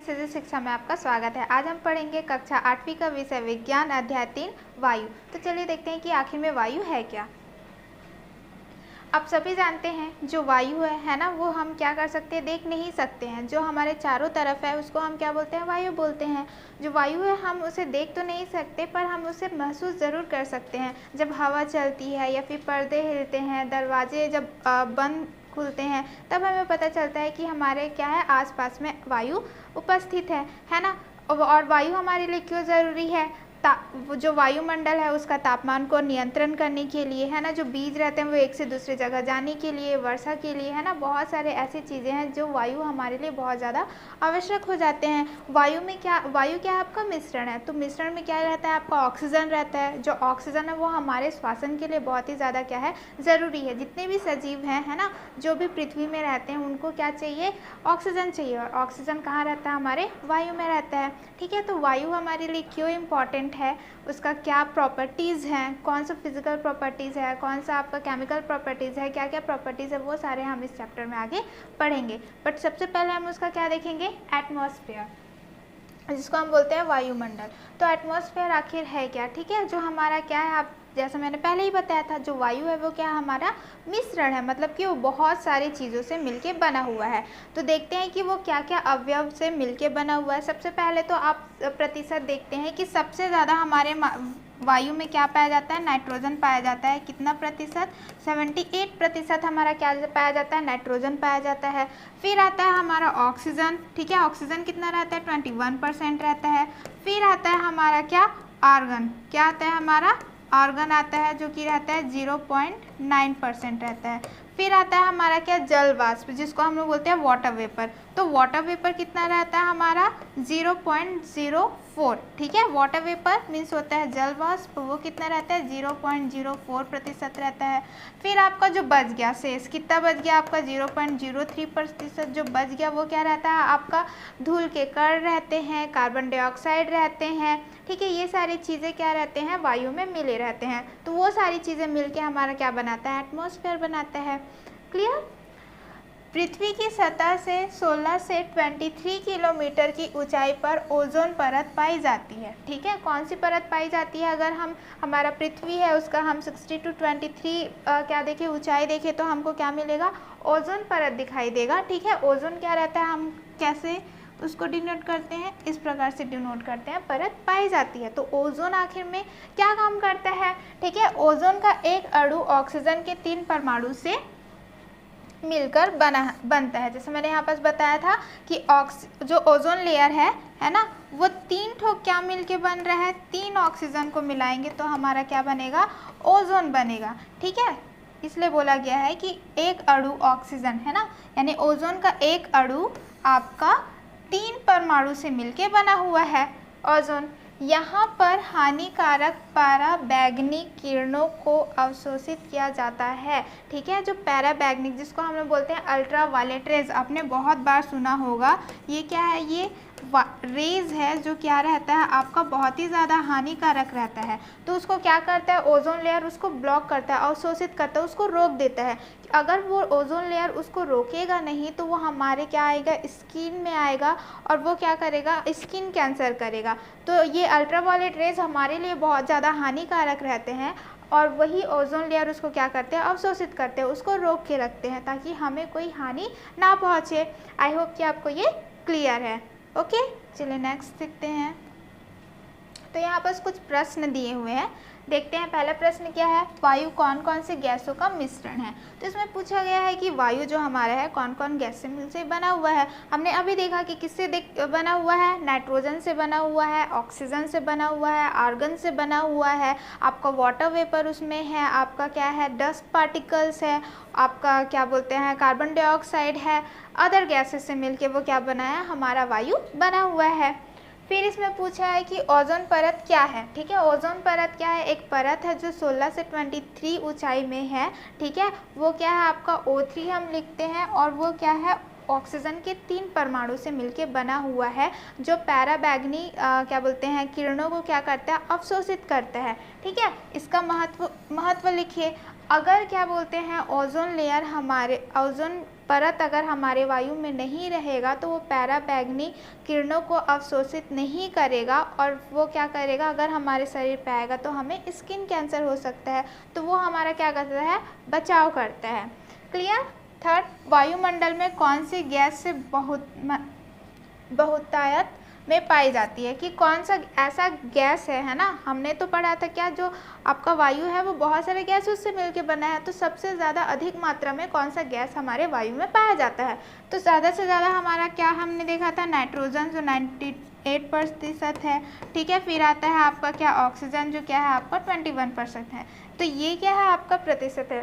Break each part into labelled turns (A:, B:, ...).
A: Physics शिक्षा में आपका स्वागत है। आज हम पढ़ेंगे कक्षा 8वीं का विषय विज्ञान अध्याय 3 वायु। तो चलिए देखते हैं कि आखिर में वायु है क्या। आप सभी जानते हैं जो वायु है ना, वो हम क्या कर सकते हैं, देख नहीं सकते हैं। जो हमारे चारों तरफ है उसको हम क्या बोलते हैं, वायु बोलते हैं। जो वायु है हम उसे देख तो नहीं सकते पर हम उसे महसूस ज़रूर कर सकते हैं। जब हवा चलती है या फिर पर्दे हिलते हैं, दरवाजे जब बंद खुलते हैं, तब हमें पता चलता है कि हमारे क्या है, आसपास में वायु उपस्थित है ना। और वायु हमारे लिए क्यों ज़रूरी है, जो वायुमंडल है उसका तापमान को नियंत्रण करने के लिए, है ना। जो बीज रहते हैं वो एक से दूसरी जगह जाने के लिए, वर्षा के लिए, है ना। बहुत सारे ऐसी चीज़ें हैं जो वायु हमारे लिए बहुत ज़्यादा आवश्यक हो जाते हैं। वायु क्या आपका मिश्रण है। तो मिश्रण में क्या रहता है, आपका ऑक्सीजन रहता है। जो ऑक्सीजन है वो हमारे श्वसन के लिए बहुत ही ज़्यादा क्या है, ज़रूरी है। जितने भी सजीव हैं, है ना, जो भी पृथ्वी में रहते हैं, उनको क्या चाहिए, ऑक्सीजन चाहिए। और ऑक्सीजन कहाँ रहता है, हमारे वायु में रहता है। ठीक है, तो वायु हमारे लिए क्यों इम्पॉर्टेंट है, उसका क्या प्रॉपर्टीज़ हैं, कौन सा फिजिकल प्रॉपर्टीज़ है, कौन सा आपका केमिकल प्रॉपर्टीज़ है, क्या क्या प्रॉपर्टीज़ है, वो सारे हम इस चैप्टर में आगे पढ़ेंगे। बट सबसे पहले हम उसका क्या देखेंगे, एटमॉस्फेयर, जिसको हम बोलते हैं वायुमंडल। तो एटमॉस्फेयर आखिर है क्या। ठीक है, जो हमारा क्या है, आप जैसा मैंने पहले ही बताया था, जो वायु है वो क्या हमारा मिश्रण है, मतलब कि वो बहुत सारी चीज़ों से मिलके बना हुआ है। तो देखते हैं कि वो क्या क्या अवयव से मिलके बना हुआ है। सबसे पहले तो आप प्रतिशत देखते हैं कि सबसे ज़्यादा हमारे वायु में क्या पाया जाता है, नाइट्रोजन पाया जाता है। कितना प्रतिशत, 78% हमारा क्या पाया जाता है, नाइट्रोजन पाया जाता है। फिर आता है हमारा ऑक्सीजन। ठीक है, ऑक्सीजन कितना रहता है, 21% रहता है। फिर आता है हमारा क्या, आर्गन। क्या आता है हमारा, आर्गन आता है, जो कि रहता है 0.9% रहता है। फिर आता है हमारा क्या, जल वाष्प, जिसको हम लोग बोलते हैं वाटर वेपर। तो वाटर वेपर कितना रहता है हमारा, 0.04। ठीक है, वाटर वेपर मीन्स होता है जल वाष्प, वो कितना रहता है, 0.04% रहता है। फिर आपका जो बच गया शेष, कितना बच गया आपका, 0.03% जो बच गया वो क्या रहता है आपका, धूल के कण रहते हैं, कार्बन डाइऑक्साइड रहते हैं। ठीक है, ये सारी चीज़ें क्या रहते हैं, वायु में मिले रहते हैं। तो वो सारी चीज़ें मिलके हमारा क्या बनाता है, एटमॉस्फेयर बनाता है। क्लियर। पृथ्वी की सतह से 16 से 23 किलोमीटर की ऊंचाई पर ओजोन परत पाई जाती है। ठीक है, कौन सी परत पाई जाती है, अगर हम हमारा पृथ्वी है उसका हम 60 to 23 क्या देखें, ऊंचाई देखें, तो हमको क्या मिलेगा, ओजोन परत दिखाई देगा। ठीक है, ओजोन क्या रहता है, हम कैसे उसको डिनोट करते हैं, इस प्रकार से डिनोट करते हैं, परत पाई जाती है। तो ओजोन आखिर में क्या काम करता है। ठीक है, ओजोन का एक अणु ऑक्सीजन के 3 परमाणु से मिलकर बनता है। जैसे मैंने यहाँ पर बताया था कि जो ओजोन लेयर है ना, वो 3 ठोक क्या मिलके बन रहा है, 3 ऑक्सीजन को मिलाएंगे तो हमारा क्या बनेगा, ओजोन बनेगा। ठीक है, इसलिए बोला गया है कि एक अणु ऑक्सीजन, है ना, यानी ओजोन का एक अणु आपका 3 परमाणु से मिलके बना हुआ है ओजोन। यहाँ पर हानिकारक पराबैंगनी किरणों को अवशोषित किया जाता है। ठीक है, जो पैराबैंगनी, जिसको हम लोग बोलते हैं अल्ट्रा वायलेट रेज, आपने बहुत बार सुना होगा। ये क्या है, ये रेज है जो क्या रहता है आपका, बहुत ही ज़्यादा हानिकारक रहता है। तो उसको क्या करता है, ओजोन लेयर उसको ब्लॉक करता है, अवशोषित करता है, उसको रोक देता है। अगर वो ओजोन लेयर उसको रोकेगा नहीं तो वो हमारे क्या आएगा, स्किन में आएगा और वो क्या करेगा, स्किन कैंसर करेगा। तो ये अल्ट्रावायलेट रेज हमारे लिए बहुत ज़्यादा हानिकारक रहते हैं और वही ओजोन लेयर उसको क्या करते हैं, अवशोषित करते हैं, उसको रोक के रखते हैं ताकि हमें कोई हानि ना पहुँचे। आई होप कि आपको ये क्लियर है। ओके, चलिए नेक्स्ट देखते हैं। तो यहाँ पर कुछ प्रश्न दिए हुए हैं, देखते हैं। पहला प्रश्न क्या है, वायु कौन कौन से गैसों का मिश्रण है। तो इसमें पूछा गया है कि वायु जो हमारा है कौन कौन गैस से मिल से बना हुआ है। हमने अभी देखा कि किससे बना हुआ है, नाइट्रोजन से बना हुआ है, ऑक्सीजन से बना हुआ है, आर्गन से बना हुआ है, आपका वाटर वेपर उसमें है, आपका क्या है, डस्ट पार्टिकल्स है, आपका क्या बोलते हैं, कार्बन डाइऑक्साइड है, अदर गैसेस से मिलके वो क्या बना है, हमारा वायु बना हुआ है। फिर इसमें पूछा है कि ओजोन परत क्या है। ठीक है, ओजोन परत क्या है, एक परत है जो 16 से 23 ऊंचाई में है। ठीक है, वो क्या है आपका O3 हम लिखते हैं और वो क्या है, ऑक्सीजन के 3 परमाणु से मिलके बना हुआ है, जो पैराबैंगनी क्या बोलते हैं, किरणों को क्या करता है, अवशोषित करता है। ठीक है, इसका महत्व लिखिए। अगर क्या बोलते हैं, ओजोन लेयर हमारे ओजोन परत अगर हमारे वायु में नहीं रहेगा तो वो पैराबैंगनी किरणों को अवशोषित नहीं करेगा और वो क्या करेगा, अगर हमारे शरीर पे आएगा तो हमें स्किन कैंसर हो सकता है। तो वो हमारा क्या करता है, बचाव करता है। क्लियर। थर्ड, वायुमंडल में कौन सी गैस से बहुतायत में पाई जाती है, कि कौन सा ऐसा गैस है ना, हमने तो पढ़ा था क्या, जो आपका वायु है वो बहुत सारे गैस उससे मिलकर बना है। तो सबसे ज़्यादा अधिक मात्रा में कौन सा गैस हमारे वायु में पाया जाता है, तो ज़्यादा से ज़्यादा हमारा क्या हमने देखा था, नाइट्रोजन जो 98% है, ठीक है। फिर आता है आपका क्या, ऑक्सीजन जो क्या है आपका 21% है। तो ये क्या है आपका प्रतिशत है।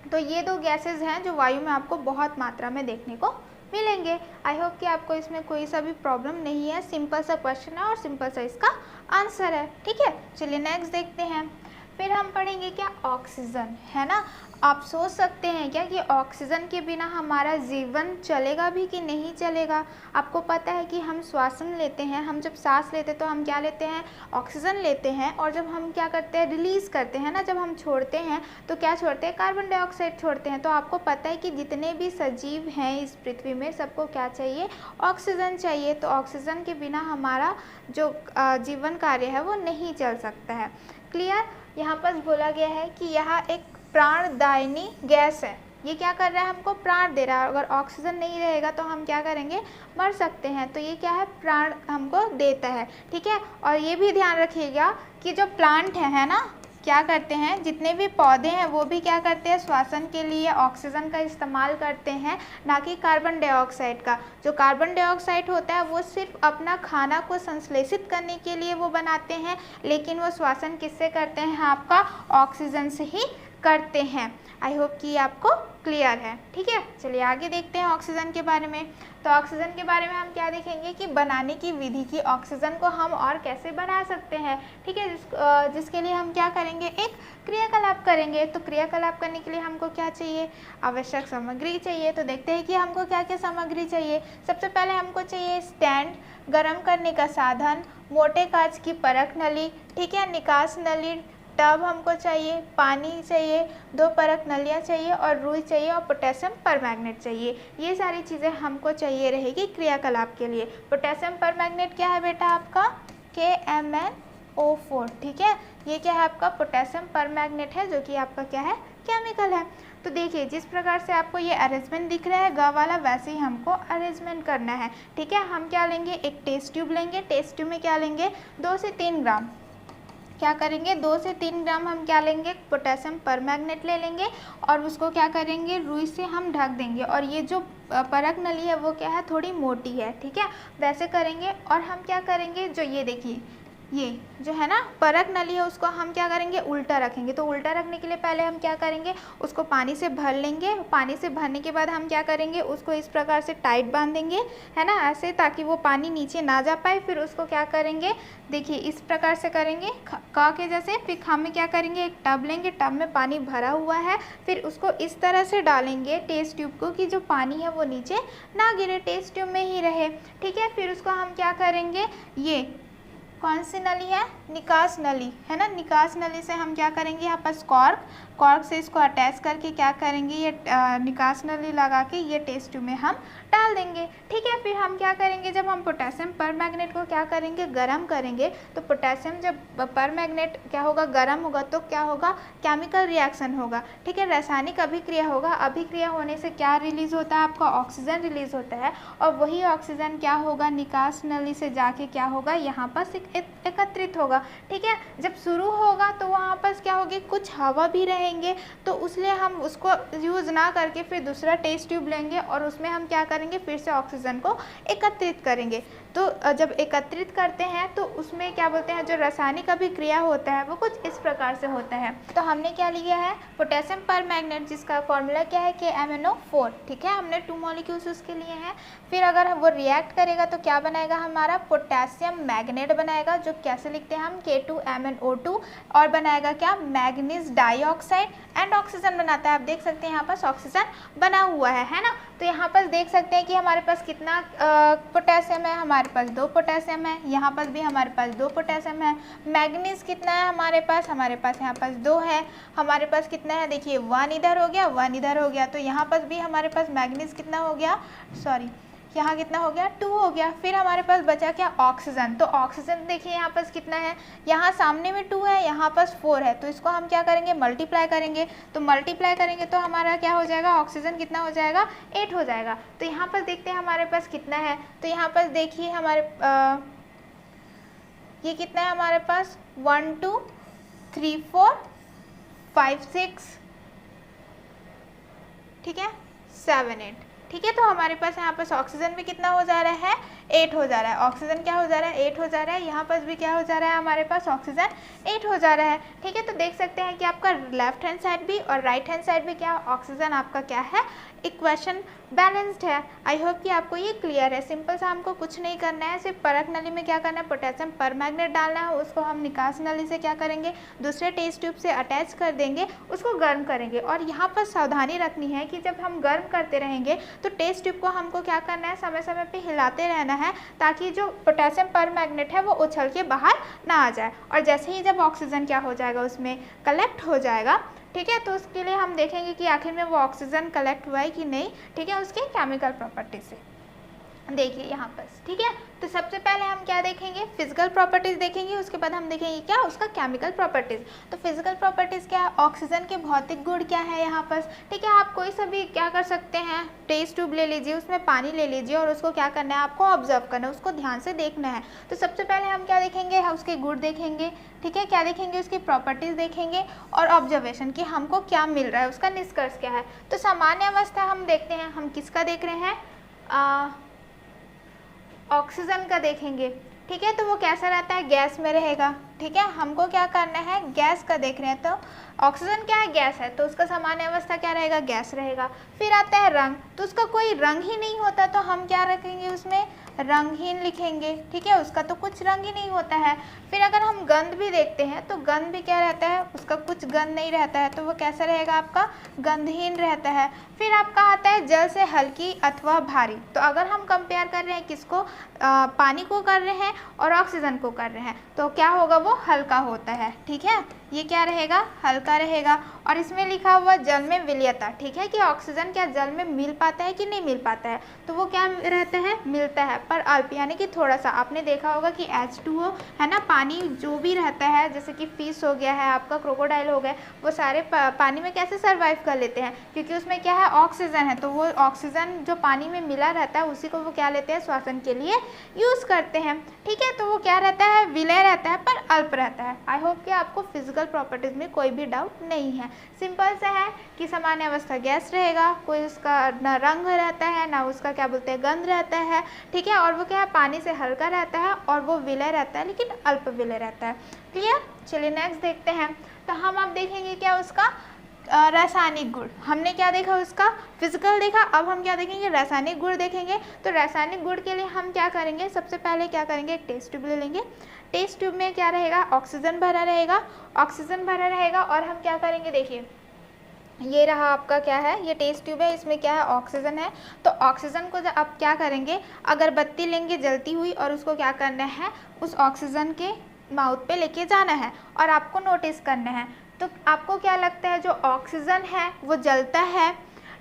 A: तो ये दो गैसेज हैं जो वायु में आपको बहुत मात्रा में देखने को मिलेंगे। आई होप कि आपको इसमें कोई सा भी प्रॉब्लम नहीं है। सिंपल सा क्वेश्चन है और सिंपल सा इसका आंसर है, ठीक है। चलिए नेक्स्ट देखते हैं। फिर हम पढ़ेंगे क्या, ऑक्सीजन, है ना। आप सोच सकते हैं क्या कि ऑक्सीजन के बिना हमारा जीवन चलेगा भी कि नहीं चलेगा। आपको पता है कि हम श्वासन लेते हैं, हम जब सांस लेते हैं तो हम क्या लेते हैं, ऑक्सीजन लेते हैं, और जब हम क्या करते हैं, रिलीज़ करते हैं ना, जब हम छोड़ते हैं तो क्या छोड़ते हैं, कार्बन डाइऑक्साइड छोड़ते हैं। तो आपको पता है कि जितने भी सजीव हैं इस पृथ्वी में सबको क्या चाहिए, ऑक्सीजन चाहिए। तो ऑक्सीजन के बिना हमारा जो जीवन कार्य है वो नहीं चल सकता है। क्लियर। यहाँ पर बोला गया है कि यह एक प्राणदायिनी गैस है। ये क्या कर रहा है, हमको प्राण दे रहा है। अगर ऑक्सीजन नहीं रहेगा तो हम क्या करेंगे, मर सकते हैं। तो ये क्या है, प्राण हमको देता है, ठीक है। और ये भी ध्यान रखिएगा कि जो प्लांट है ना, क्या करते हैं, जितने भी पौधे हैं वो भी क्या करते हैं, श्वसन के लिए ऑक्सीजन का इस्तेमाल करते हैं, ना कि कार्बन डाइऑक्साइड का। जो कार्बन डाइऑक्साइड होता है वो सिर्फ अपना खाना को संश्लेषित करने के लिए वो बनाते हैं, लेकिन वो श्वसन किससे करते हैं, आपका ऑक्सीजन से ही करते हैं। आई होप कि आपको क्लियर है, ठीक है। चलिए आगे देखते हैं ऑक्सीजन के बारे में। तो ऑक्सीजन के बारे में हम क्या देखेंगे कि बनाने की विधि, की ऑक्सीजन को हम और कैसे बना सकते हैं, ठीक है। जिसके लिए हम क्या करेंगे, एक क्रियाकलाप करेंगे। तो क्रियाकलाप करने के लिए हमको क्या चाहिए, आवश्यक सामग्री चाहिए। तो देखते हैं कि हमको क्या क्या सामग्री चाहिए। सबसे पहले हमको चाहिए स्टैंड, गर्म करने का साधन, मोटे कांच की परख नली, ठीक है, निकास नली, टब हमको चाहिए, पानी चाहिए, 2 परख नलियाँ चाहिए, और रुई चाहिए, और पोटेशियम परमैंगनेट चाहिए। ये सारी चीज़ें हमको चाहिए रहेगी क्रियाकलाप के लिए। पोटेशियम परमैंगनेट क्या है बेटा आपका, KMnO4, ठीक है। ये क्या है आपका, पोटेशियम परमैंगनेट है, जो कि आपका क्या है, केमिकल है। तो देखिए जिस प्रकार से आपको ये अरेंजमेंट दिख रहा है ग वाला, वैसे ही हमको अरेंजमेंट करना है, ठीक है। हम क्या लेंगे, एक टेस्ट ट्यूब लेंगे। टेस्ट ट्यूब में क्या लेंगे, 2 से 3 ग्राम, क्या करेंगे, 2 से 3 ग्राम हम क्या लेंगे, पोटेशियम परमैंगनेट ले लेंगे, और उसको क्या करेंगे, रुई से हम ढक देंगे। और ये जो परख नली है वो क्या है, थोड़ी मोटी है, ठीक है, वैसे करेंगे। और हम क्या करेंगे, जो ये देखिए, ये जो है ना परख नली है, उसको हम क्या करेंगे, उल्टा रखेंगे। तो उल्टा रखने के लिए पहले हम क्या करेंगे, उसको पानी से भर लेंगे। पानी से भरने के बाद हम क्या करेंगे, उसको इस प्रकार से टाइट बांधेंगे, है ना, ऐसे, ताकि वो पानी नीचे ना जा पाए। फिर उसको क्या करेंगे, देखिए इस प्रकार से करेंगे का के जैसे। फिर हम क्या करेंगे, एक टब लेंगे, टब में पानी भरा हुआ है, फिर उसको इस तरह से डालेंगे टेस्ट ट्यूब को कि जो पानी है वो नीचे ना गिरे, टेस्ट ट्यूब में ही रहे, ठीक है। फिर उसको हम क्या करेंगे, ये कौन सी नली है, निकास नली, है ना। निकास नली से हम क्या करेंगे, यहाँ पर कॉर्क से इसको अटैच करके क्या करेंगे, ये निकास नली लगा के ये टेस्ट ट्यूब में हम डाल देंगे, ठीक है। फिर हम क्या करेंगे, जब हम पोटेशियम परमैंगनेट को क्या करेंगे, गर्म करेंगे, तो पोटेशियम जब परमैंगनेट क्या होगा, गर्म होगा, तो क्या होगा, केमिकल रिएक्शन होगा, ठीक है, रासायनिक अभिक्रिया होगा। अभिक्रिया होने से क्या रिलीज होता है, आपका ऑक्सीजन रिलीज होता है, और वही ऑक्सीजन क्या होगा, निकास नली से जाके क्या होगा, यहाँ पर एकत्रित होगा, ठीक है। जब शुरू होगा तो वहाँ पर क्या होगी, कुछ हवा भी रहेंगे, तो उसलिए हम उसको यूज़ ना करके फिर दूसरा टेस्ट ट्यूब लेंगे, और उसमें हम क्या करेंगे, फिर से ऑक्सीजन को एकत्रित करेंगे। तो जब एकत्रित करते हैं तो उसमें क्या बोलते हैं, जो रासायनिक अभिक्रिया होता है वो कुछ इस प्रकार से होता है। तो हमने क्या लिया है, पोटेशियम परमैंगनेट, जिसका फॉर्मूला क्या है, KMnO4, ठीक है। हमने 2 मॉलिक्यूल्स उसके लिए हैं। फिर अगर वो रिएक्ट करेगा तो क्या बनाएगा, हमारा पोटेशियम मैग्नेट बनाएगा, जो कैसे लिखते हैं हम, K2MnO2, और बनाएगा क्या, मैग्नीज डाइऑक्साइड, एंड ऑक्सीजन बनाता है। आप देख सकते हैं यहाँ पर ऑक्सीजन बना हुआ है ना। तो यहाँ पर देख सकते हैं कि हमारे पास कितना पोटेशियम है, हमारे पास 2 पोटेशियम है, यहाँ पर भी हमारे पास 2 पोटेशियम है। मैग्नीज कितना है हमारे पास यहाँ पास 2 है। हमारे पास कितना है, देखिए 1 इधर हो गया, 1 इधर हो गया, तो यहाँ पर भी हमारे पास मैग्नीज कितना हो गया, सॉरी यहाँ कितना हो गया, 2 हो गया। फिर हमारे पास बचा क्या, ऑक्सीजन। तो ऑक्सीजन देखिए यहाँ पास कितना है, यहाँ सामने में 2 है, यहाँ पास 4 है, तो इसको हम क्या करेंगे, मल्टीप्लाई करेंगे। तो मल्टीप्लाई करेंगे तो हमारा क्या हो जाएगा, ऑक्सीजन कितना हो जाएगा, 8 हो जाएगा। तो यहाँ पर देखते हैं हमारे पास कितना है, तो यहाँ पर देखिए हमारे ये कितना है हमारे पास, 1 2 3 4 5 6, ठीक है, 7 8, ठीक है। तो हमारे पास यहाँ पर ऑक्सीजन भी कितना हो जा रहा है, 8 हो जा रहा है। ऑक्सीजन क्या हो जा रहा है, 8 हो जा रहा है। यहाँ पर भी क्या हो जा रहा है, हमारे पास ऑक्सीजन 8 हो जा रहा है, ठीक है। तो देख सकते हैं कि आपका लेफ्ट हैंड साइड भी और राइट हैंड साइड भी क्या, ऑक्सीजन आपका क्या है, इक्वेशन बैलेंस्ड है। आई होप कि आपको ये क्लियर है। सिंपल सा हमको कुछ नहीं करना है, सिर्फ परख नली में क्या करना है, पोटेशियम परमैंगनेट डालना है, उसको हम निकास नली से क्या करेंगे, दूसरे टेस्ट ट्यूब से अटैच कर देंगे, उसको गर्म करेंगे। और यहाँ पर सावधानी रखनी है कि जब हम गर्म करते रहेंगे तो टेस्ट ट्यूब को हमको क्या करना है, समय समय पे हिलाते रहना है, ताकि जो पोटेशियम परमैंगनेट है वो उछल के बाहर ना आ जाए। और जैसे ही जब ऑक्सीजन क्या हो जाएगा, उसमें कलेक्ट हो जाएगा, ठीक है, तो उसके लिए हम देखेंगे कि आखिर में वो ऑक्सीजन कलेक्ट हुआ है कि नहीं, ठीक है, उसके केमिकल प्रॉपर्टी से। देखिए यहाँ पर, ठीक है। तो सबसे पहले हम क्या देखेंगे, फिजिकल प्रॉपर्टीज देखेंगे, उसके बाद हम देखेंगे क्या, उसका केमिकल प्रॉपर्टीज। तो फिजिकल प्रॉपर्टीज क्या है, ऑक्सीजन के भौतिक गुण क्या है यहाँ पर, ठीक है। आप कोई सा भी क्या कर सकते हैं, टेस्ट ट्यूब ले लीजिए, उसमें पानी ले लीजिए और उसको क्या करना है, आपको ऑब्जर्व करना है, उसको ध्यान से देखना है। तो सबसे पहले हम क्या देखेंगे, उसके गुण देखेंगे, ठीक है, क्या देखेंगे, उसकी प्रॉपर्टीज देखेंगे और ऑब्जर्वेशन कि हमको क्या मिल रहा है, उसका निष्कर्ष क्या है। तो सामान्य अवस्था हम देखते हैं, हम किसका देख रहे हैं, ऑक्सीजन का देखेंगे, ठीक है। तो वो कैसा रहता है, गैस में रहेगा, ठीक है। हमको क्या करना है, गैस का देख रहे हैं, तो ऑक्सीजन क्या है, गैस है, तो उसका सामान्य अवस्था क्या रहेगा, गैस रहेगा। फिर आता है रंग, तो उसका कोई रंग ही नहीं होता, तो हम क्या रखेंगे, उसमें रंगहीन लिखेंगे, ठीक है, उसका तो कुछ रंग ही नहीं होता है। फिर अगर हम गंध भी देखते हैं तो गंध भी क्या रहता है, उसका कुछ गंध नहीं रहता है, तो वो कैसा रहेगा, आपका गंधहीन रहता है। फिर आपका आता है जल से हल्की अथवा भारी। तो अगर हम कंपेयर कर रहे हैं किसको, पानी को कर रहे हैं और ऑक्सीजन को कर रहे हैं, तो क्या होगा, वो हल्का होता है, ठीक है, ये क्या रहेगा, हल्का रहेगा। और इसमें लिखा हुआ जल में विलयता, ठीक है, कि ऑक्सीजन क्या जल में मिल पाता है कि नहीं मिल पाता है, तो वो क्या रहता है, मिलता है, पर अल्प, यानी कि थोड़ा सा। आपने देखा होगा कि H2O है ना, पानी जो भी रहता है, जैसे कि फिश हो गया है, आपका क्रोकोडाइल हो गया, वो सारे पानी में कैसे सर्वाइव कर लेते हैं, क्योंकि उसमें क्या है, ऑक्सीजन है। तो वो ऑक्सीजन जो पानी में मिला रहता है, उसी को वो क्या लेते हैं, श्वसन के लिए यूज़ करते हैं, ठीक है। तो वो क्या रहता है, विलय रहता है, पर अल्प रहता है। आई होप कि आपको फिजिकल प्रॉपर्टीज में कोई भी डाउट नहीं है। सिंपल सा है कि सामान्य अवस्था गैस रहेगा, कोई उसका ना रंग रहता है, ना उसका क्या बोलते हैं, गंध रहता है, ठीक है, और वो क्या है, पानी से हल्का रहता है, और वो विलय रहता है, लेकिन अल्प विलय रहता है। क्लियर, चलिए नेक्स्ट देखते हैं। तो हम अब देखेंगे क्या, उसका रासायनिक गुण। हमने क्या देखा, उसका फिजिकल देखा, अब हम क्या देखेंगे, रासायनिक गुण देखेंगे। तो रासायनिक गुण के लिए हम क्या करेंगे, सबसे पहले क्या करेंगे, एक टेस्ट ट्यूब ले लेंगे। टेस्ट ट्यूब में क्या रहेगा, ऑक्सीजन भरा रहेगा, ऑक्सीजन भरा रहेगा, और हम क्या करेंगे, देखिए ये रहा आपका क्या है, ये टेस्ट ट्यूब है, इसमें क्या है, ऑक्सीजन है। तो ऑक्सीजन को अब क्या करेंगे, अगरबत्ती लेंगे जलती हुई, और उसको क्या करना है, उस ऑक्सीजन के माउथ पे लेके जाना है, और आपको नोटिस करना है। तो आपको क्या लगता है, जो ऑक्सीजन है वो जलता है,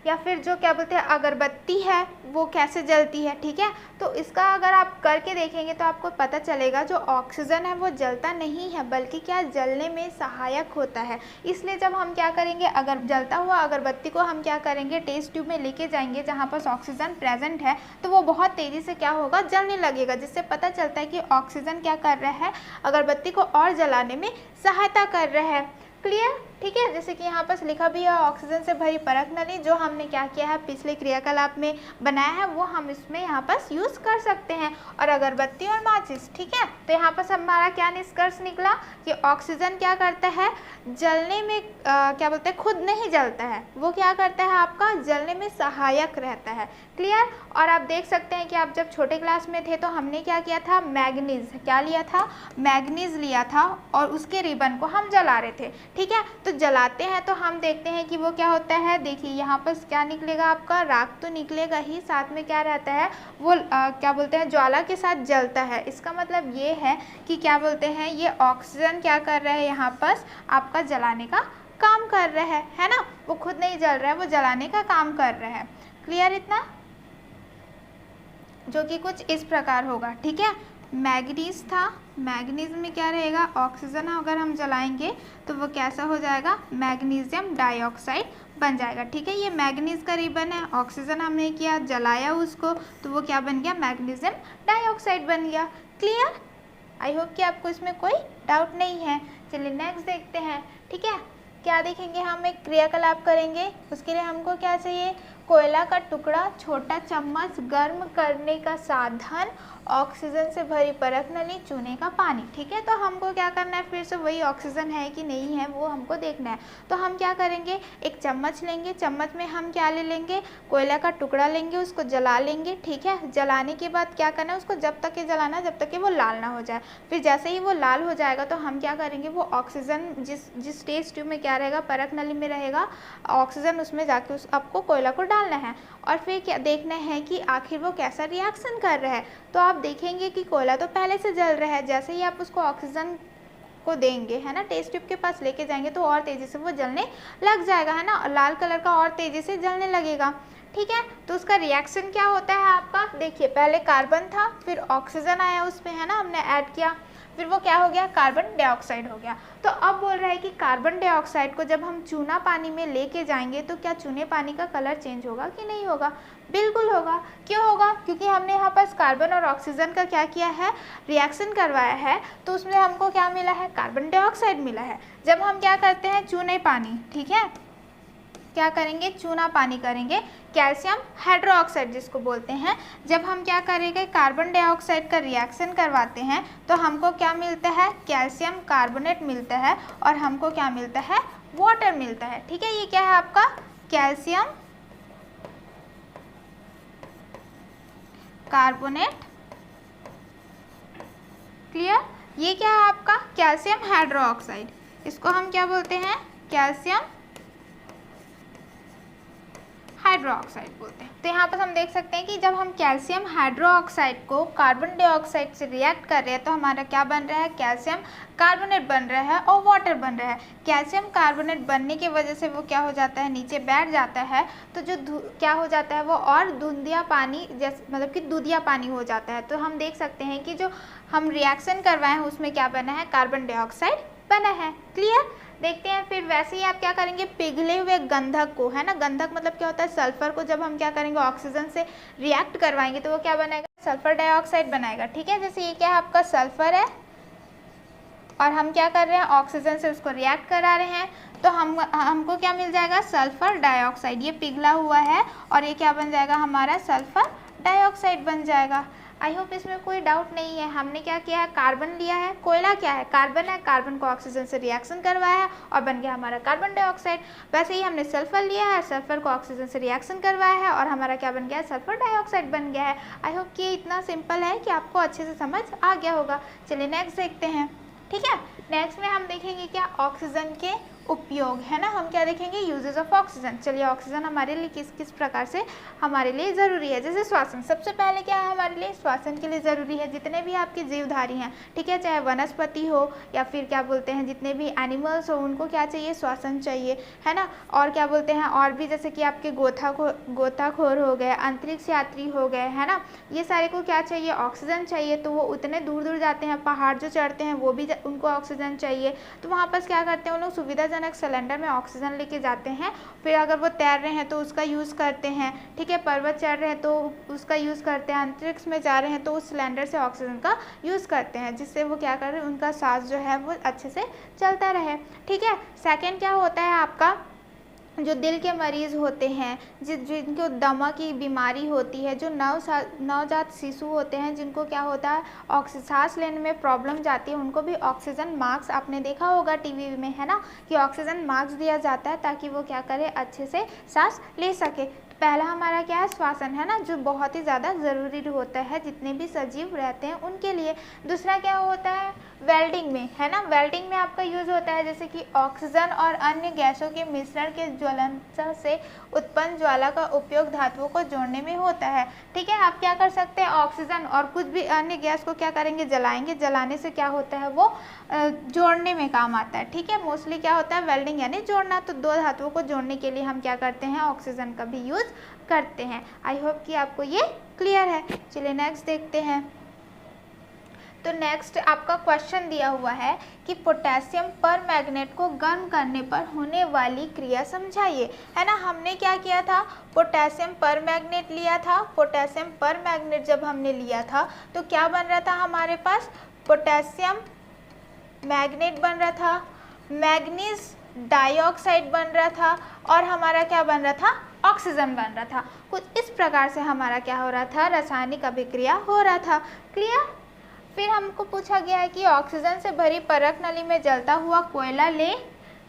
A: या फिर जो क्या बोलते हैं अगरबत्ती है वो कैसे जलती है, ठीक है। तो इसका अगर आप करके देखेंगे तो आपको पता चलेगा जो ऑक्सीजन है वो जलता नहीं है, बल्कि क्या जलने में सहायक होता है। इसलिए जब हम क्या करेंगे, अगर जलता हुआ अगरबत्ती को हम क्या करेंगे, टेस्ट ट्यूब में लेके जाएंगे जहाँ पर ऑक्सीजन प्रेजेंट है, तो वो बहुत तेज़ी से क्या होगा, जलने लगेगा, जिससे पता चलता है कि ऑक्सीजन क्या कर रहा है, अगरबत्ती को और जलाने में सहायता कर रहा है। क्लियर, ठीक है। जैसे कि यहाँ पर लिखा भी है, ऑक्सीजन से भरी परख नली, जो हमने क्या किया है, पिछले क्रियाकलाप में बनाया है, वो हम इसमें यहाँ पर यूज़ कर सकते हैं। और अगरबत्ती और माचिस, ठीक है। तो यहाँ पर हमारा क्या निष्कर्ष निकला कि ऑक्सीजन क्या करता है, जलने में क्या बोलते हैं, खुद नहीं जलता है, वो क्या करता है, आपका जलने में सहायक रहता है। क्लियर। और आप देख सकते हैं कि आप जब छोटे क्लास में थे तो हमने क्या किया था, मैग्नीज, क्या लिया था, मैग्नीज लिया था, और उसके रिबन को हम जला रहे थे, ठीक है। तो जलाते हैं तो हम देखते हैं कि वो क्या होता है, देखिए यहाँ पर क्या निकलेगा, आपका राख तो निकलेगा ही, साथ में क्या रहता है वो क्या बोलते हैं ज्वाला के साथ जलता है। इसका मतलब ये है कि क्या बोलते हैं ये ऑक्सीजन क्या कर रहा है यहाँ पर आपका जलाने का काम कर रहा है ना, वो खुद नहीं जल रहा है, वो जलाने का काम कर रहा है। क्लियर इतना, जो कि कुछ इस प्रकार होगा। ठीक है, मैग्नीज था, मैग्नीज में क्या रहेगा ऑक्सीजन, अगर हम जलाएंगे तो वो कैसा हो जाएगा मैग्नीशियम डाइऑक्साइड बन जाएगा। ठीक है, ये मैग्नीज का रिबन है, ऑक्सीजन हमने किया जलाया उसको तो वो क्या बन गया मैग्नीशियम डाइऑक्साइड बन गया। क्लियर, आई होप कि आपको इसमें कोई डाउट नहीं है। चलिए नेक्स्ट देखते हैं। ठीक है, क्या देखेंगे, हम एक क्रियाकलाप करेंगे, उसके लिए हमको क्या चाहिए, कोयला का टुकड़ा, छोटा चम्मच, गर्म करने का साधन, ऑक्सीजन से भरी परख नली, चूने का पानी। ठीक है, तो हमको क्या करना है, फिर से वही ऑक्सीजन है कि नहीं है वो हमको देखना है। तो हम क्या करेंगे, एक चम्मच लेंगे, चम्मच में हम क्या ले लेंगे, कोयला का टुकड़ा लेंगे, उसको जला लेंगे। ठीक है, जलाने के बाद क्या करना है, उसको जब तक ये जलाना जब तक कि वो लाल ना हो जाए। फिर जैसे ही वो लाल हो जाएगा तो हम क्या करेंगे, वो ऑक्सीजन जिस टेस्ट ट्यूब में क्या रहेगा परख नली में रहेगा ऑक्सीजन, उसमें जाके उस आपको कोयला को डालना है और फिर क्या देखना है कि आखिर वो कैसा रिएक्शन कर रहा है। तो आप देखेंगे कि कोयला तो पहले से जल रहा है, जैसे ही आप उसको ऑक्सीजन को देंगे है ना, टेस्ट ट्यूब के पास लेके जाएंगे तो और तेज़ी से वो जलने लग जाएगा है ना, लाल कलर का और तेज़ी से जलने लगेगा। ठीक है, तो उसका रिएक्शन क्या होता है आपका, देखिए पहले कार्बन था, फिर ऑक्सीजन आया उसमें है ना, हमने ऐड किया, फिर वो क्या हो गया कार्बन डाइऑक्साइड हो गया। तो अब बोल रहा है कि कार्बन डाइऑक्साइड को जब हम चूना पानी में लेके जाएंगे तो क्या चूने पानी का कलर चेंज होगा कि नहीं होगा, बिल्कुल होगा। क्यों होगा, क्योंकि हमने यहाँ पर कार्बन और ऑक्सीजन का क्या किया है रिएक्शन करवाया है, तो उसमें हमको क्या मिला है कार्बन डाइऑक्साइड मिला है। जब हम क्या करते हैं चूने पानी, ठीक है क्या करेंगे चूना पानी करेंगे, कैल्शियम हाइड्रोक्साइड जिसको बोलते हैं, जब हम क्या करेंगे कार्बन डाइऑक्साइड का रिएक्शन करवाते हैं तो हमको क्या मिलता है कैल्शियम कार्बोनेट मिलता है और हमको क्या मिलता है वाटर मिलता है। ठीक है, ये क्या है आपका कैल्शियम कार्बोनेट। क्लियर, ये क्या है आपका कैल्शियम हाइड्रोक्साइड, इसको हम क्या बोलते हैं कैल्शियम हाइड्रोक्साइड बोलते हैं। तो यहाँ पर हम देख सकते हैं कि जब हम कैल्शियम हाइड्रोक्साइड को कार्बन डाइऑक्साइड से रिएक्ट कर रहे हैं तो हमारा क्या बन रहा है कैल्शियम कार्बोनेट बन रहा है और वाटर बन रहा है। कैल्शियम कार्बोनेट बनने की वजह से वो क्या हो जाता है नीचे बैठ जाता है, तो जो क्या हो जाता है वो और धुंधिया पानी जैसे मतलब कि दूधिया पानी हो जाता है। तो हम देख सकते हैं कि जो हम रिएक्शन करवाए हैं उसमें क्या बना है कार्बन डाइऑक्साइड बना है। क्लियर, देखते हैं फिर वैसे ही आप क्या करेंगे पिघले हुए गंधक को है ना, गंधक मतलब क्या होता है सल्फर को जब हम क्या करेंगे ऑक्सीजन से रिएक्ट करवाएंगे तो वो क्या बनाएगा सल्फर डाइऑक्साइड बनाएगा। ठीक है, जैसे ये क्या है आपका सल्फर है और हम क्या कर रहे हैं ऑक्सीजन से उसको रिएक्ट करा रहे हैं तो हमको क्या मिल जाएगा सल्फर डाइऑक्साइड, ये पिघला हुआ है और ये क्या बन जाएगा हमारा सल्फर डाइऑक्साइड बन जाएगा। आई होप इसमें कोई डाउट नहीं है। हमने क्या किया है कार्बन लिया है, कोयला क्या है कार्बन है, कार्बन को ऑक्सीजन से रिएक्शन करवाया है और बन गया हमारा कार्बन डाइऑक्साइड। वैसे ही हमने सल्फर लिया है, सल्फर को ऑक्सीजन से रिएक्शन करवाया है और हमारा क्या बन गया है सल्फर डाइऑक्साइड बन गया है। आई होप कि इतना सिंपल है कि आपको अच्छे से समझ आ गया होगा। चलिए नेक्स्ट देखते हैं। ठीक है, नेक्स्ट में हम देखेंगे क्या ऑक्सीजन के उपयोग है ना, हम क्या देखेंगे यूजेस ऑफ ऑक्सीजन। चलिए ऑक्सीजन हमारे लिए किस किस प्रकार से हमारे लिए ज़रूरी है, जैसे श्वसन सबसे पहले क्या है हमारे लिए श्वसन के लिए ज़रूरी है। जितने भी आपके जीवधारी हैं ठीक है, चाहे वनस्पति हो या फिर क्या बोलते हैं जितने भी एनिमल्स हो उनको क्या चाहिए श्वसन चाहिए है ना। और क्या बोलते हैं और भी जैसे कि आपके गोताखोर हो गए, अंतरिक्ष यात्री हो गए है ना, ये सारे को क्या चाहिए ऑक्सीजन चाहिए। तो वो उतने दूर दूर जाते हैं, पहाड़ जो चढ़ते हैं वो भी उनको ऑक्सीजन चाहिए। तो वहाँ पर क्या करते हैं वो लोग सुविधा सिलेंडर में ऑक्सीजन लेके जाते हैं, फिर अगर वो तैर रहे हैं तो उसका यूज़ करते हैं। ठीक है, पर्वत चढ़ रहे हैं तो उसका यूज़ करते हैं, अंतरिक्ष में जा रहे हैं तो उस सिलेंडर से ऑक्सीजन का यूज़ करते हैं जिससे वो क्या कर रहे हैं उनका सांस जो है वो अच्छे से चलता रहे। ठीक है, सेकेंड क्या होता है आपका जो दिल के मरीज़ होते हैं जिनको दमा की बीमारी होती है, जो नवजात शिशु होते हैं जिनको क्या होता है सांस लेने में प्रॉब्लम जाती है, उनको भी ऑक्सीजन मास्क आपने देखा होगा टीवी में है ना कि ऑक्सीजन मास्क दिया जाता है ताकि वो क्या करे अच्छे से सांस ले सके। पहला हमारा क्या है, श्वसन है ना, जो बहुत ही ज़्यादा ज़रूरी होता है जितने भी सजीव रहते हैं उनके लिए। दूसरा क्या होता है, वेल्डिंग में, है ना, वेल्डिंग में आपका यूज़ होता है जैसे कि ऑक्सीजन और अन्य गैसों के मिश्रण के ज्वलन से उत्पन्न ज्वाला का उपयोग धातुओं को जोड़ने में होता है। ठीक है, आप क्या कर सकते हैं, ऑक्सीजन और कुछ भी अन्य गैस को क्या करेंगे, जलाएंगे, जलाने से क्या होता है, वो जोड़ने में काम आता है। ठीक है, मोस्टली क्या होता है, वेल्डिंग यानी जोड़ना, तो दो धातुओं को जोड़ने के लिए हम क्या करते हैं, ऑक्सीजन का भी यूज़ करते हैं। आई होप कि आपको ये क्लियर है। चलिए नेक्स्ट देखते हैं। तो नेक्स्ट आपका क्वेश्चन दिया हुआ है कि पोटेशियम पर मैग्नेट को गर्म करने पर होने वाली क्रिया समझाइए, है ना। हमने क्या किया था, पोटेशियम पर मैग्नेट लिया था। पोटेशियम पर मैग्नेट जब हमने लिया था तो क्या बन रहा था हमारे पास, पोटेशियम मैग्नेट बन रहा था, मैग्नीज डाइऑक्साइड बन रहा था और हमारा क्या बन रहा था, ऑक्सीजन बन रहा था। कुछ इस प्रकार से हमारा क्या हो रहा था, रासायनिक अभिक्रिया हो रहा था। क्लियर। फिर हमको पूछा गया है कि ऑक्सीजन से भरी परख नली में जलता हुआ कोयला ले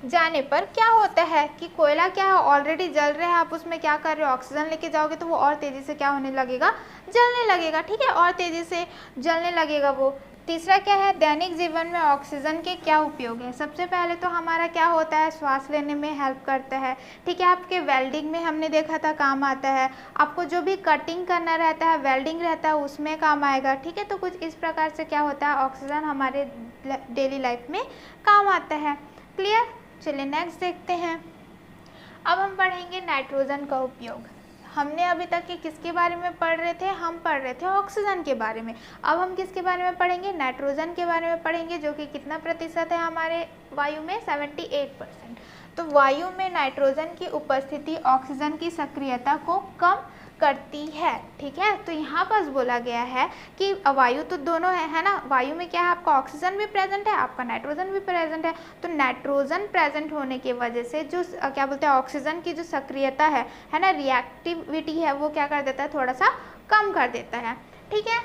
A: जाने पर क्या होता है, कि कोयला क्या है, ऑलरेडी जल रहा है, आप उसमें क्या कर रहे हो, ऑक्सीजन लेके जाओगे तो वो और तेज़ी से क्या होने लगेगा, जलने लगेगा। ठीक है, और तेज़ी से जलने लगेगा वो। तीसरा क्या है, दैनिक जीवन में ऑक्सीजन के क्या उपयोग है। सबसे पहले तो हमारा क्या होता है, श्वास लेने में हेल्प करता है। ठीक है, आपके वेल्डिंग में हमने देखा था काम आता है, आपको जो भी कटिंग करना रहता है, वेल्डिंग रहता है, उसमें काम आएगा। ठीक है, तो कुछ इस प्रकार से क्या होता है, ऑक्सीजन हमारे डेली लाइफ में काम आता है। क्लियर। चलिए नेक्स्ट देखते हैं। अब हम पढ़ेंगे नाइट्रोजन का उपयोग। हमने अभी तक कि किसके बारे में पढ़ रहे थे, हम पढ़ रहे थे ऑक्सीजन के बारे में। अब हम किसके बारे में पढ़ेंगे, नाइट्रोजन के बारे में पढ़ेंगे, जो कि कितना प्रतिशत है हमारे वायु में, 78%। तो वायु में नाइट्रोजन की उपस्थिति ऑक्सीजन की सक्रियता को कम करती है। ठीक है, तो यहाँ पर बोला गया है कि वायु तो दोनों है ना, वायु में क्या है, आपका ऑक्सीजन भी प्रेजेंट है, आपका नाइट्रोजन भी प्रेजेंट है। तो नाइट्रोजन प्रेजेंट होने की वजह से जो क्या बोलते हैं, ऑक्सीजन की जो सक्रियता है ना, रिएक्टिविटी है, वो क्या कर देता है, थोड़ा सा कम कर देता है। ठीक है,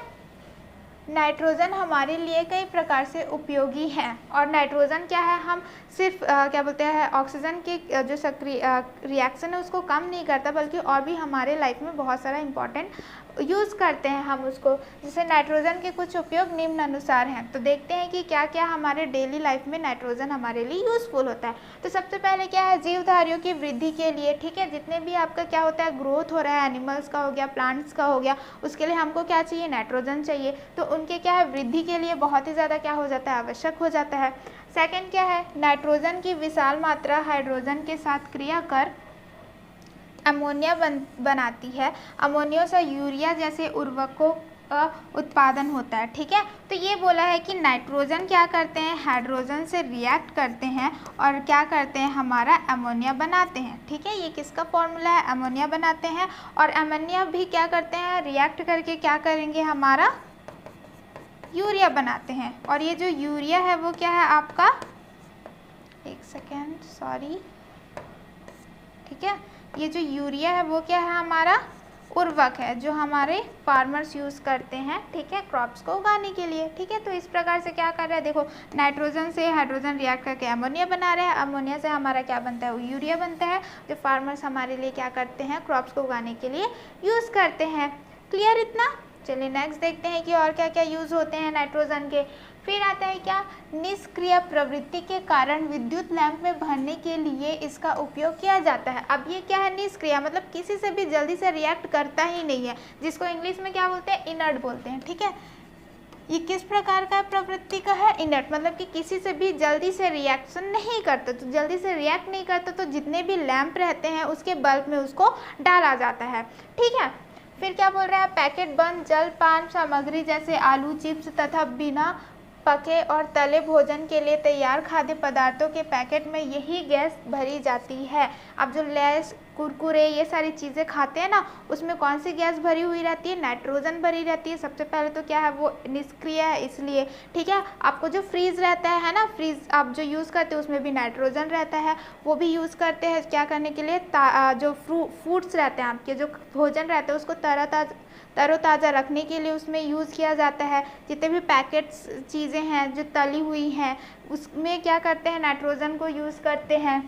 A: नाइट्रोजन हमारे लिए कई प्रकार से उपयोगी है। और नाइट्रोजन क्या है, हम सिर्फ क्या बोलते हैं, ऑक्सीजन की जो रिएक्शन है उसको कम नहीं करता, बल्कि और भी हमारे लाइफ में बहुत सारा इंपॉर्टेंट यूज़ करते हैं हम उसको। जैसे नाइट्रोजन के कुछ उपयोग निम्न अनुसार हैं। तो देखते हैं कि क्या क्या हमारे डेली लाइफ में नाइट्रोजन हमारे लिए यूज़फुल होता है। तो सबसे पहले क्या है, जीवधारियों की वृद्धि के लिए। ठीक है, जितने भी आपका क्या होता है, ग्रोथ हो रहा है, एनिमल्स का हो गया, प्लांट्स का हो गया, उसके लिए हमको क्या चाहिए, नाइट्रोजन चाहिए। तो उनके क्या है, वृद्धि के लिए बहुत ही ज़्यादा क्या हो जाता है, आवश्यक हो जाता है। सेकेंड क्या है, नाइट्रोजन की विशाल मात्रा हाइड्रोजन के साथ क्रिया कर अमोनिया बनाती है। अमोनिया से यूरिया जैसे उर्वरकों का उत्पादन होता है। ठीक है, तो ये बोला है कि नाइट्रोजन क्या करते हैं, हाइड्रोजन से रिएक्ट करते हैं और क्या करते हैं, हमारा अमोनिया बनाते हैं। ठीक है, ये किसका फॉर्मूला है, अमोनिया बनाते हैं। और अमोनिया भी क्या करते हैं, रिएक्ट करके क्या करेंगे, हमारा यूरिया बनाते हैं। और ये जो यूरिया है वो क्या है आपका, एक सेकेंड सॉरी, ठीक है, ये जो यूरिया है वो क्या है, हमारा उर्वरक है जो हमारे फार्मर्स यूज़ करते हैं। ठीक है, क्रॉप्स को उगाने के लिए। ठीक है, तो इस प्रकार से क्या कर रहा है, देखो नाइट्रोजन से हाइड्रोजन रिएक्ट करके अमोनिया बना रहा है, अमोनिया से हमारा क्या बनता है, वो यूरिया बनता है, जो फार्मर्स हमारे लिए क्या करते हैं, क्रॉप्स को उगाने के लिए यूज़ करते हैं। क्लियर इतना। चलिए नेक्स्ट देखते हैं कि और क्या क्या यूज़ होते हैं नाइट्रोजन के। फिर आता है क्या, निष्क्रिय प्रवृत्ति के कारण विद्युत लैंप में भरने के लिए इसका उपयोग किया जाता है। अब ये क्या है, निष्क्रिय मतलब किसी से भी जल्दी से रिएक्ट करता ही नहीं है, जिसको इंग्लिश में क्या बोलते हैं, इनर्ट बोलते हैं। ठीक है, ये किस प्रकार का प्रवृत्ति का है, इनर्ट मतलब कि किसी से भी जल्दी से रिएक्शन नहीं करता, तो जल्दी से रिएक्ट नहीं करता, तो जितने भी लैंप रहते हैं उसके बल्ब में उसको डाला जाता है। ठीक है, फिर क्या बोल रहा है, पैकेट बंद जलपान सामग्री जैसे आलू चिप्स तथा बिना पके और तले भोजन के लिए तैयार खाद्य पदार्थों के पैकेट में यही गैस भरी जाती है। अब जो लेस कुरकुरे ये सारी चीज़ें खाते हैं ना, उसमें कौन सी गैस भरी हुई रहती है, नाइट्रोजन भरी रहती है। सबसे पहले तो क्या है, वो निष्क्रिय है इसलिए। ठीक है, आपको जो फ्रीज रहता है ना, फ्रीज आप जो यूज़ करते हैं उसमें भी नाइट्रोजन रहता है, वो भी यूज़ करते हैं क्या करने के लिए, जो फ्रूट्स रहते हैं आपके, जो भोजन रहता है उसको तरोताज़ा रखने के लिए उसमें यूज़ किया जाता है। जितने भी पैकेट्स चीज़ें हैं जो तली हुई हैं उसमें क्या करते हैं, नाइट्रोजन को यूज़ करते हैं।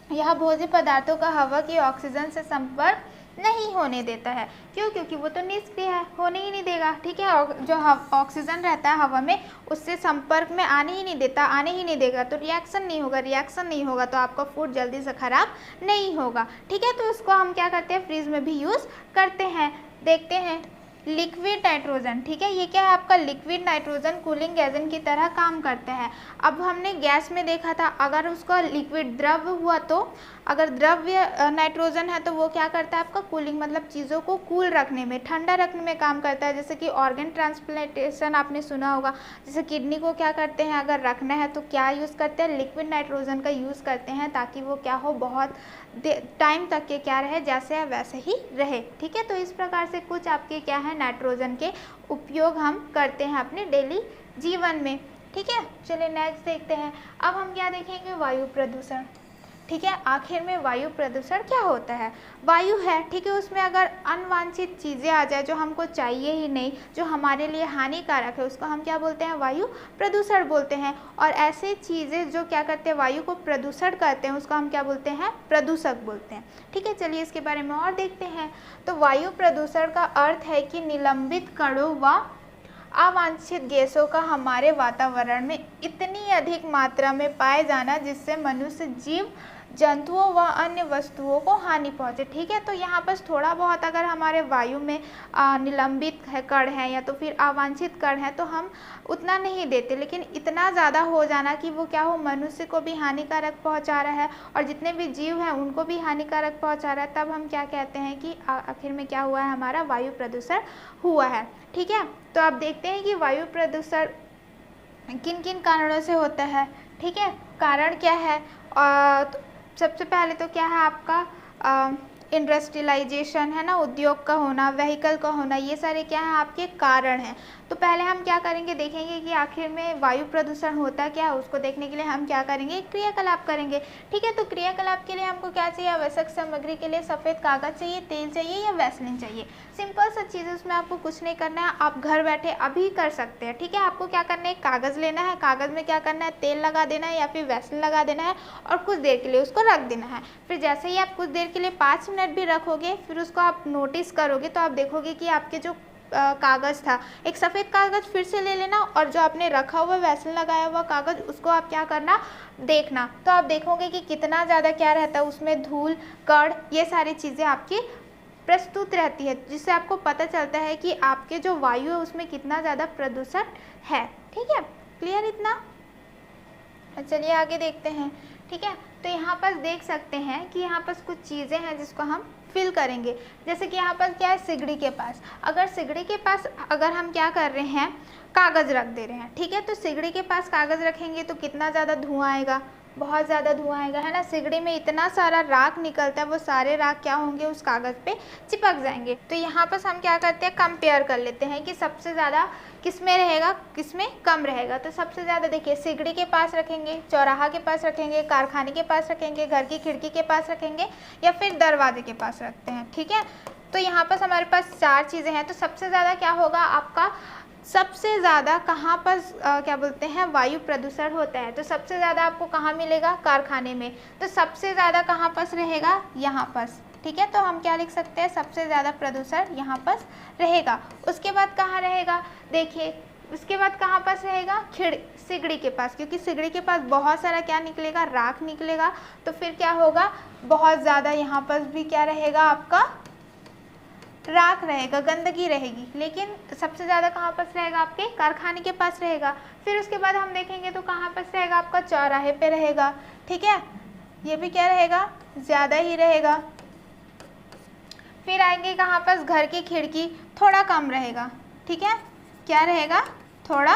A: यह भोज्य पदार्थों का हवा की ऑक्सीजन से संपर्क नहीं होने देता है। क्यों? क्योंकि वो तो निष्क्रिय है, होने ही नहीं देगा। ठीक है, और जो ऑक्सीजन रहता है हवा में उससे संपर्क में आने ही नहीं देता, आने ही नहीं देगा, तो रिएक्शन नहीं होगा। रिएक्शन नहीं होगा तो आपका फूड जल्दी से खराब नहीं होगा। ठीक है, तो उसको हम क्या करते हैं, फ्रिज में भी यूज़ करते हैं। देखते हैं लिक्विड नाइट्रोजन। ठीक है, ये क्या है आपका लिक्विड नाइट्रोजन कूलिंग एजेंट की तरह काम करता है। अब हमने गैस में देखा था, अगर उसका लिक्विड द्रव हुआ तो अगर द्रव्य नाइट्रोजन है तो वो क्या करता है आपका कूलिंग, मतलब चीज़ों को कूल रखने में, ठंडा रखने में काम करता है। जैसे कि ऑर्गन ट्रांसप्लांटेशन आपने सुना होगा, जैसे किडनी को क्या करते हैं अगर रखना है तो क्या यूज़ करते हैं, लिक्विड नाइट्रोजन का यूज़ करते हैं, ताकि वो क्या हो, बहुत टाइम तक के क्या रहे, जैसे है वैसे ही रहे। ठीक है, तो इस प्रकार से कुछ आपके क्या है नाइट्रोजन के उपयोग हम करते हैं अपने डेली जीवन में। ठीक है, चलिए नेक्स्ट देखते हैं। अब हम क्या देखेंगे, वायु प्रदूषण। ठीक है, आखिर में वायु प्रदूषण क्या होता है। वायु है, ठीक है, उसमें अगर अनवांछित चीज़ें आ जाए जो हमको चाहिए ही नहीं, जो हमारे लिए हानिकारक है, उसको हम क्या बोलते हैं, वायु प्रदूषण बोलते हैं। और ऐसे चीज़ें जो क्या करते हैं, वायु को प्रदूषण करते हैं, उसको हम क्या बोलते हैं, प्रदूषक बोलते हैं। ठीक है, चलिए इसके बारे में और देखते हैं। तो वायु प्रदूषण का अर्थ है कि निलंबित कणों व अवांछित गैसों का हमारे वातावरण में इतनी अधिक मात्रा में पाए जाना जिससे मनुष्य, जीव जंतुओं व अन्य वस्तुओं को हानि पहुंचे। ठीक है, तो यहाँ पर थोड़ा बहुत अगर हमारे वायु में निलंबित है कण है या तो फिर अवांछित कण है तो हम उतना नहीं देते, लेकिन इतना ज़्यादा हो जाना कि वो क्या हो, मनुष्य को भी हानिकारक पहुँचा रहा है और जितने भी जीव हैं उनको भी हानिकारक पहुँचा रहा है, तब हम क्या कहते हैं कि आखिर में क्या हुआ है, हमारा वायु प्रदूषण हुआ है। ठीक है, तो आप देखते हैं कि वायु प्रदूषण किन किन कारणों से होता है। ठीक है, कारण क्या है, तो सबसे पहले तो क्या है आपका इंडस्ट्रियलाइजेशन है ना, उद्योग का होना, व्हीकल का होना, ये सारे क्या है आपके कारण हैं। तो पहले हम क्या करेंगे, देखेंगे कि आखिर में वायु प्रदूषण होता क्या है, उसको देखने के लिए हम क्या करेंगे, क्रियाकलाप करेंगे। ठीक है, तो क्रियाकलाप के लिए हमको क्या चाहिए, आवश्यक सामग्री के लिए सफ़ेद कागज़ चाहिए, तेल चाहिए या वैसलीन चाहिए। सिंपल सा चीज़ है, उसमें आपको कुछ नहीं करना है, आप घर बैठे अभी कर सकते हैं। ठीक है, आपको क्या करना है, कागज़ लेना है, कागज़ में क्या करना है, तेल लगा देना है या फिर वैसलीन लगा देना है और कुछ देर के लिए उसको रख देना है। फिर जैसे ही आप कुछ देर के लिए 5 मिनट भी रखोगे, फिर उसको आप नोटिस करोगे तो आप देखोगे कि आपके जो कागज़ था, एक सफ़ेद कागज़ फिर से ले लेना और जो आपने रखा हुआ वैसलीन लगाया हुआ कागज़ उसको आप क्या करना, देखना, तो आप देखोगे कि कितना ज़्यादा क्या रहता है उसमें, धूल, कण, ये सारी चीज़ें आपकी प्रस्तुत रहती है, जिससे आपको पता चलता है कि आपके जो वायु है उसमें कितना ज़्यादा प्रदूषण है। ठीक है, क्लियर इतना। चलिए आगे देखते हैं। ठीक है, तो यहाँ पर देख सकते हैं कि यहाँ पर कुछ चीज़ें हैं जिसको हम फिल करेंगे। जैसे कि यहाँ पर क्या है, सिगड़ी के पास, अगर सिगड़ी के पास अगर हम क्या कर रहे हैं, कागज़ रख दे रहे हैं। ठीक है, तो सिगड़ी के पास कागज़ रखेंगे तो कितना ज़्यादा धुआं आएगा, बहुत ज़्यादा धुआं आएगा, है ना। सिगड़ी में इतना सारा राख निकलता है, वो सारे राख क्या होंगे, उस कागज़ पे चिपक जाएंगे। तो यहाँ पर हम क्या करते हैं, कंपेयर कर लेते हैं कि सबसे ज़्यादा किस में रहेगा, किस में कम रहेगा। तो सबसे ज़्यादा देखिए, सिगड़ी के पास रखेंगे, चौराहा के पास रखेंगे, कारखाने के पास रखेंगे, घर की खिड़की के पास रखेंगे या फिर दरवाजे के पास रखते हैं। ठीक है, तो यहाँ पर हमारे पास 4 चीज़ें हैं। तो सबसे ज़्यादा क्या होगा आपका, सबसे ज़्यादा कहाँ पर क्या बोलते हैं, वायु प्रदूषण होता है। तो सबसे ज़्यादा आपको कहाँ मिलेगा, कारखाने में। तो सबसे ज़्यादा कहाँ पर रहेगा, यहाँ पर। ठीक है, तो हम क्या लिख सकते हैं, सबसे ज़्यादा प्रदूषण यहाँ पर रहेगा। उसके बाद कहाँ रहेगा, देखिए उसके बाद कहाँ पर रहेगा, सिगड़ी के पास, क्योंकि सिगड़ी के पास बहुत सारा क्या निकलेगा, राख निकलेगा। तो फिर क्या होगा, बहुत ज़्यादा यहाँ पर भी क्या रहेगा आपका, राख रहेगा, गंदगी रहेगी। लेकिन सबसे ज़्यादा कहाँ पर रहेगा, आपके कारखाने के पास रहेगा। फिर उसके बाद हम देखेंगे तो कहाँ पर रहेगा, आपका चौराहे पे रहेगा। ठीक है, ये भी क्या रहेगा, ज़्यादा ही रहेगा। फिर आएंगे कहाँ पर, घर की खिड़की, थोड़ा कम रहेगा। ठीक है, क्या रहेगा, थोड़ा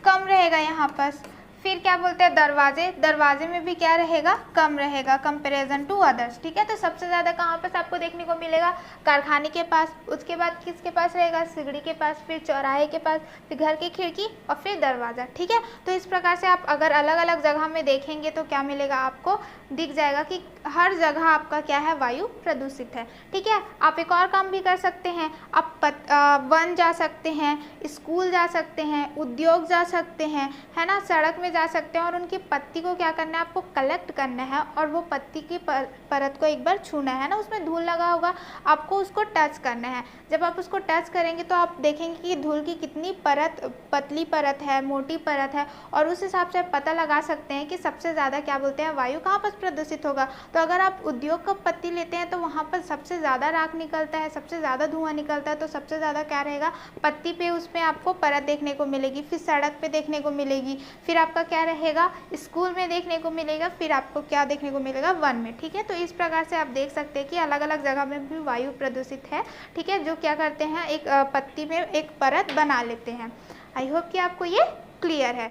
A: कम रहेगा यहाँ पर। फिर क्या बोलते हैं, दरवाजे, दरवाजे में भी क्या रहेगा, कम रहेगा कंपैरिजन टू अदर्स। ठीक है, तो सबसे ज़्यादा कहाँ पर आपको देखने को मिलेगा, कारखाने के पास। उसके बाद किसके पास रहेगा, सिगड़ी के पास, फिर चौराहे के पास, फिर घर की खिड़की और फिर दरवाज़ा। ठीक है, तो इस प्रकार से आप अगर अलग अलग जगह में देखेंगे तो क्या मिलेगा, आपको दिख जाएगा कि हर जगह आपका क्या है, वायु प्रदूषित है। ठीक है, आप एक और काम भी कर सकते हैं, आप वन जा सकते हैं, स्कूल जा सकते हैं, उद्योग जा सकते हैं, है ना, सड़क में में जा सकते हैं और उनकी पत्ती को क्या करना है, आपको कलेक्ट करना है और वो पत्ती की परत को एक बार छूना है ना, उसमें धूल लगा होगा, आपको उसको टच करना है। जब आप उसको टच करेंगे तो आप देखेंगे कि धूल की कितनी परत, पतली परत है, मोटी परत है, और उस हिसाब से आप पता लगा सकते हैं कि सबसे ज़्यादा क्या बोलते हैं वायु कहाँ पर प्रदूषित होगा। तो अगर आप उद्योग का पत्ती लेते हैं तो वहाँ पर सबसे ज़्यादा राख निकलता है, सबसे ज़्यादा धुआं निकलता है, तो सबसे ज़्यादा क्या रहेगा, पत्ती पे उसमें आपको परत देखने को मिलेगी, फिर सड़क पे देखने को मिलेगी, फिर आपका क्या रहेगा, स्कूल में देखने को मिलेगा, फिर आपको क्या देखने को मिलेगा, वन में। ठीक है, तो इस प्रकार से आप देख सकते हैं कि अलग अलग जगह में भी वायु प्रदूषित है। ठीक है, जो क्या करते हैं, एक पत्ती में एक परत बना लेते हैं। आई होप कि आपको ये क्लियर है।